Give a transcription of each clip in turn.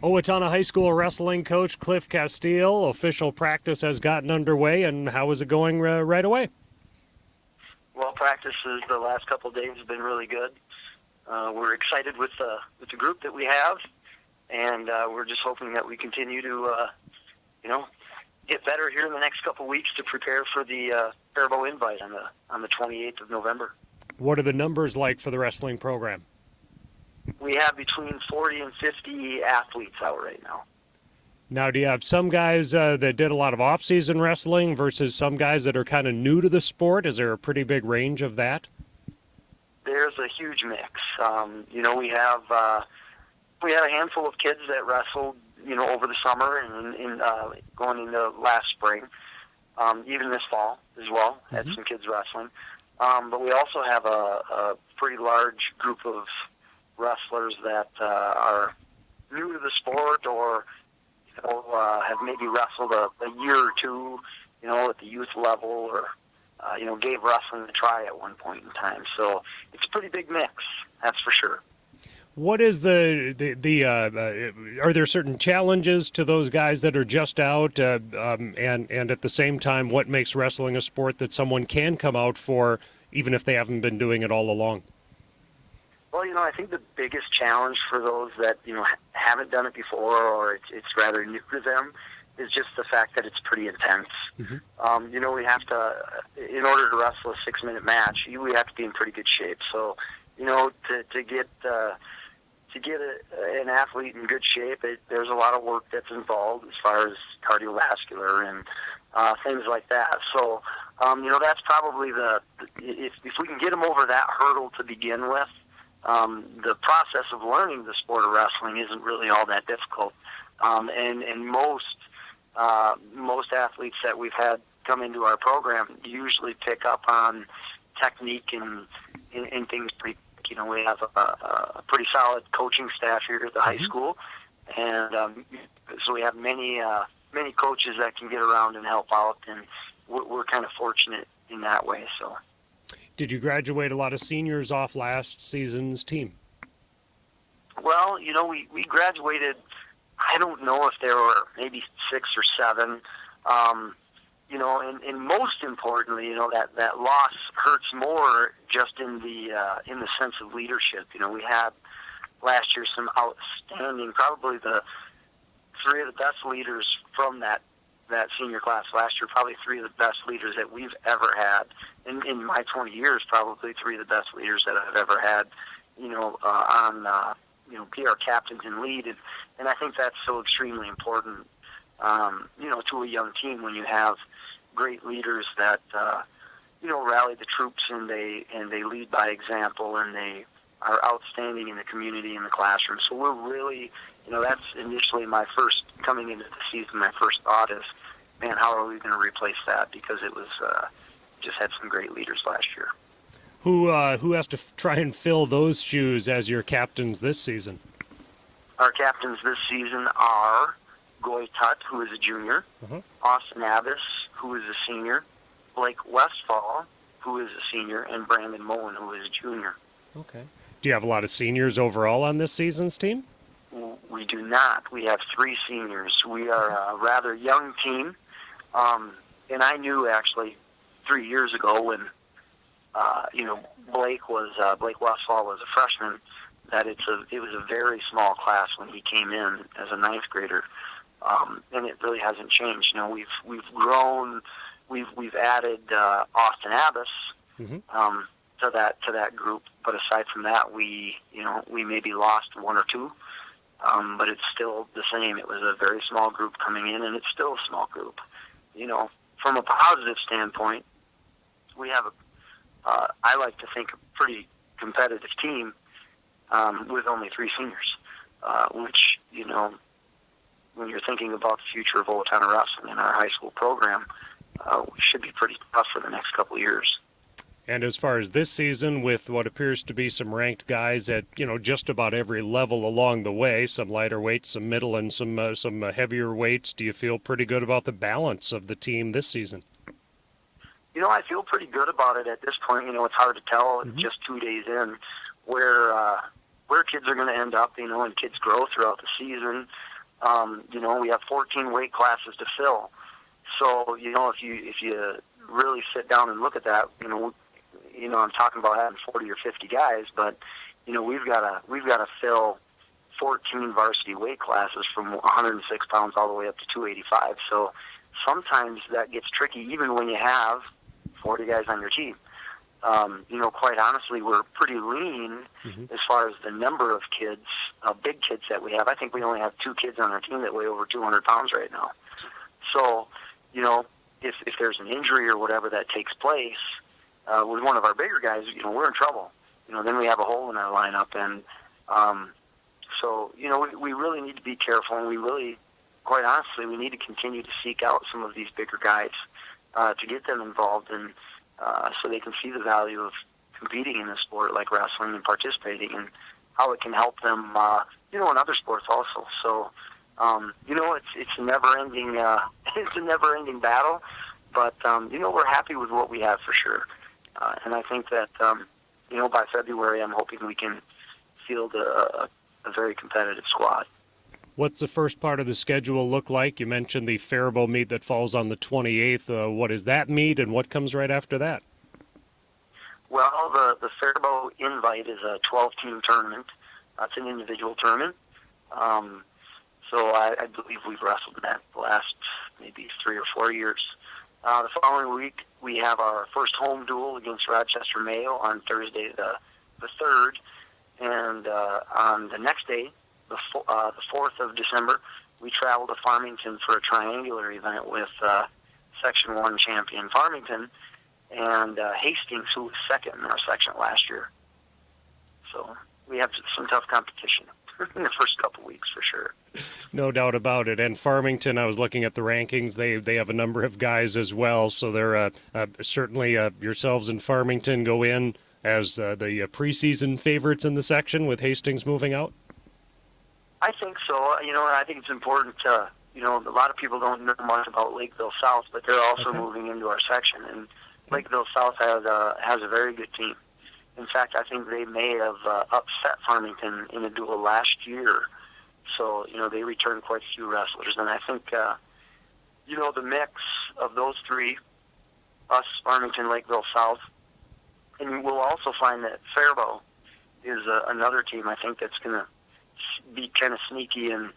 Owatonna High School wrestling coach Cliff Casteel. Official practice has gotten underway, and how is it going right away? Well, practices the last couple of days have been really good. We're excited with the group that we have, and we're just hoping that we continue to, get better here in the next couple of weeks to prepare for the faribault invite on the 28th of November. What are the numbers like for the wrestling program? We have between 40 and 50 athletes out right now. Now, do you have some guys that did a lot of off-season wrestling versus some guys that are kind of new to the sport? Is there a pretty big range of that? There's a huge mix. We had a handful of kids that wrestled, over the summer and going into last spring, even this fall as well. Had some kids wrestling, but we also have a pretty large group of wrestlers that are new to the sport or have maybe wrestled a year or two, at the youth level or, gave wrestling a try at one point in time. So it's a pretty big mix, that's for sure. What is are there certain challenges to those guys that are just out, and at the same time, what makes wrestling a sport that someone can come out for, even if they haven't been doing it all along? Well, I think the biggest challenge for those that, haven't done it before or it's rather new to them is just the fact that it's pretty intense. Mm-hmm. We have to, in order to wrestle a 6-minute match, we have to be in pretty good shape. So, to get an athlete in good shape, there's a lot of work that's involved as far as cardiovascular and things like that. So, that's probably if we can get them over that hurdle to begin with, the process of learning the sport of wrestling isn't really all that difficult. And most athletes that we've had come into our program usually pick up on technique and things pretty. We have a pretty solid coaching staff here at the high school, and so we have many coaches that can get around and help out, and we're kind of fortunate in that way. So. Did you graduate a lot of seniors off last season's team? Well, we graduated, I don't know if there were maybe 6 or 7. And most importantly, that loss hurts more just in the sense of leadership. We had last year some outstanding, probably the 3 of the best leaders from that senior class last year, probably 3 of the best leaders that we've ever had. In my 20 years, probably 3 of the best leaders that I've ever had, be our captains and lead. And I think that's so extremely important, to a young team when you have great leaders that, rally the troops and they lead by example and they are outstanding in the community, in the classroom. So we're really, that's initially my first, coming into the season, my first thought is, man, how are we going to replace that? Because it was, just had some great leaders last year. Who has to try and fill those shoes as your captains this season? Our captains this season are Goy Tutt, who is a junior, Austin Abbas, who is a senior, Blake Westfall, who is a senior, and Brandon Moen, who is a junior. Okay. Do you have a lot of seniors overall on this season's team? We do not. We have 3 seniors. We are a rather young team, and I knew actually 3 years ago when Blake Westfall was a freshman that it was a very small class when he came in as a 9th grader, and it really hasn't changed. We've grown. We've added Austin Abbas to that group, but aside from that, we maybe lost 1 or 2. But it's still the same. It was a very small group coming in, and it's still a small group. From a positive standpoint, we have I like to think, a pretty competitive team with only 3 seniors, which, when you're thinking about the future of Owatonna wrestling in our high school program, should be pretty tough for the next couple of years. And as far as this season, with what appears to be some ranked guys at, just about every level along the way, some lighter weights, some middle, and some heavier weights, do you feel pretty good about the balance of the team this season? I feel pretty good about it at this point. It's hard to tell just 2 days in where kids are going to end up, and kids grow throughout the season. We have 14 weight classes to fill. So, if you really sit down and look at that, I'm talking about having 40 or 50 guys, but we've got to fill 14 varsity weight classes from 106 pounds all the way up to 285. So sometimes that gets tricky, even when you have 40 guys on your team. Quite honestly, we're pretty lean as far as the number of kids, big kids that we have. I think we only have 2 kids on our team that weigh over 200 pounds right now. So, if there's an injury or whatever that takes place with one of our bigger guys, we're in trouble. Then we have a hole in our lineup. And so, we really need to be careful, and we really, quite honestly, we need to continue to seek out some of these bigger guys to get them involved and so they can see the value of competing in a sport like wrestling and participating and how it can help them, in other sports also. So, it's a never-ending, it's a never-ending battle, but, we're happy with what we have for sure. And I think that, by February, I'm hoping we can field a very competitive squad. What's the first part of the schedule look like? You mentioned the faribault meet that falls on the 28th. What is that meet, and what comes right after that? Well, the faribault invite is a 12-team tournament. It's an individual tournament. So I believe we've wrestled in that the last maybe 3 or 4 years. The following week, we have our first home duel against Rochester Mayo on Thursday the 3rd. And on the next day, the 4th of December, we travel to Farmington for a triangular event with Section 1 champion Farmington and Hastings, who was second in our section last year. So we have some tough competition in the first couple weeks for sure. No doubt about it. And Farmington, I was looking at the rankings. They have a number of guys as well. So they're certainly yourselves in Farmington go in as the preseason favorites in the section with Hastings moving out. I think so. And I think it's important to, a lot of people don't know much about Lakeville South, but they're also moving into our section. And Lakeville South has a very good team. In fact, I think they may have upset Farmington in a duel last year. So, they returned quite a few wrestlers. And I think, the mix of those three, us, Farmington, Lakeville South, and we'll also find that Faribault is another team I think that's going to be kind of sneaky and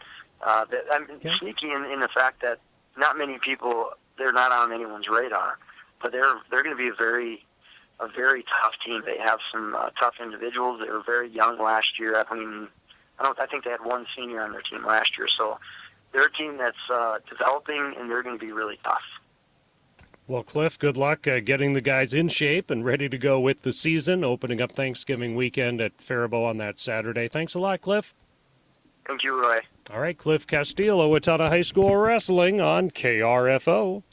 sneaky in the fact that not many people, they're not on anyone's radar, but they're going to be a very tough team. They have some tough individuals. They were very young last year. I think they had one senior on their team last year, so they're a team that's developing, and they're going to be really tough. Well, Cliff, good luck getting the guys in shape and ready to go with the season, opening up Thanksgiving weekend at Faribault on that Saturday. Thanks a lot, Cliff. Thank you, Roy. All right, Cliff Casteel, Owatonna High School Wrestling on KRFO.